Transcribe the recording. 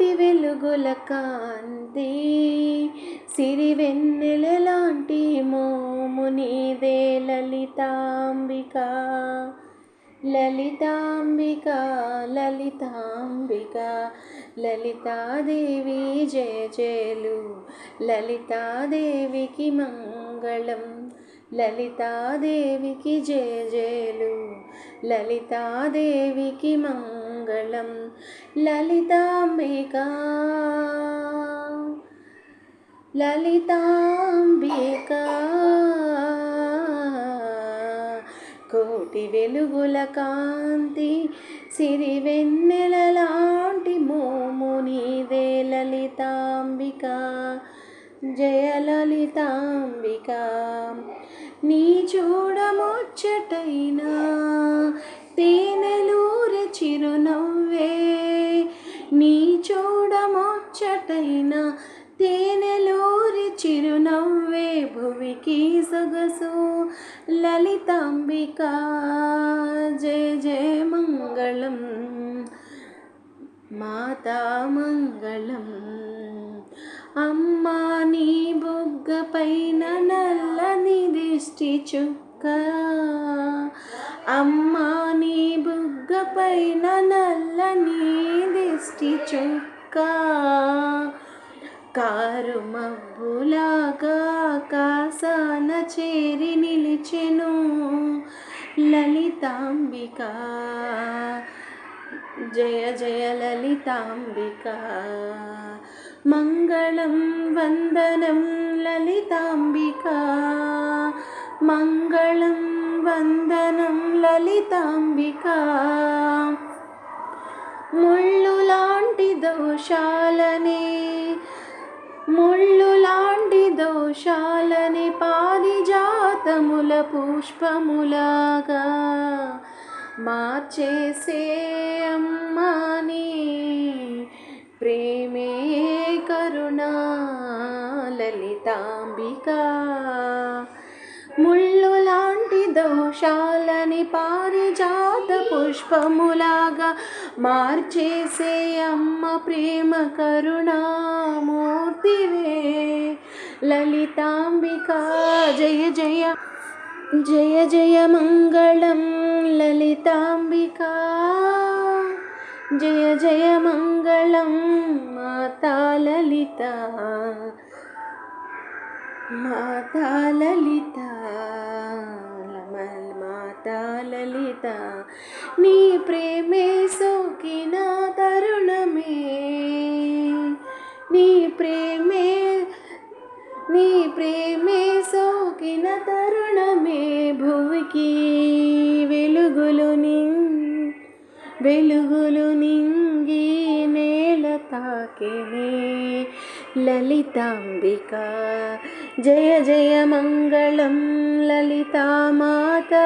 కోటి వెలుగుల కాంతి సిరివెన్నెలలాంటి మోము నీదే లలితాంబిక లలితాంబిక లలితాంబిక లలితాదేవి జయ జయలు లలితాదేవికి మంగళం లలితాదేవికి జయ జయలు లలితాదేవికి మంగళం లలితాంబిక లలితాంబిక కోటి వెలుగుల కాంతి సిరివెన్నెలలాంటి మోము నీదే లలితాంబిక జయ లలితాంబిక నీ చూడముచ్చటైనా తేనెలూరె చిరునవ్వే నీ చూడముచ్చటైనా తేనెలూరి చిరునవ్వే భువికి సొగసు లలితాంబిక జయ జయ మంగళం మాతా మంగళం అమ్మా నీ బుగ్గ పైన నల్లని దిష్టి చుక్క అమ్మా నీ బుగ్గ పైన నల్లని దిష్టి చుక్క కారు మబ్బులాగా కాసాన చేరి నిలిచెను లలితాంబిక జయ జయ లలితాంబిక మంగళం వందనం లలితాంబిక మంగళం వందనం లలితాంబిక ముళ్ళు లాంటి దోషాలని పారిజాతముల పుష్పములాగా మార్చేసే అమ్మాని ప్రేమే కరుణా లలితాంబిక ముళ్ళు లాంటి దోషాలని పారిజాత పుష్పములాగా మార్చేసే అమ్మ ప్రేమ కరుణామూర్తివే లలితాంబిక జయ జయ జయ జయ మంగళం లలితాంబిక జయ జయ మంగళం మాతా లలిత మాతా లలిత మాతా లలిత నీ ప్రేమే సోకిన తరుణమే నీ ప్రేమే సోకిన తరుణమే భువికి వెలుగులు నింగి నేల తాకినే లలితాంబిక జయ జయ మంగళం లలితా మాతా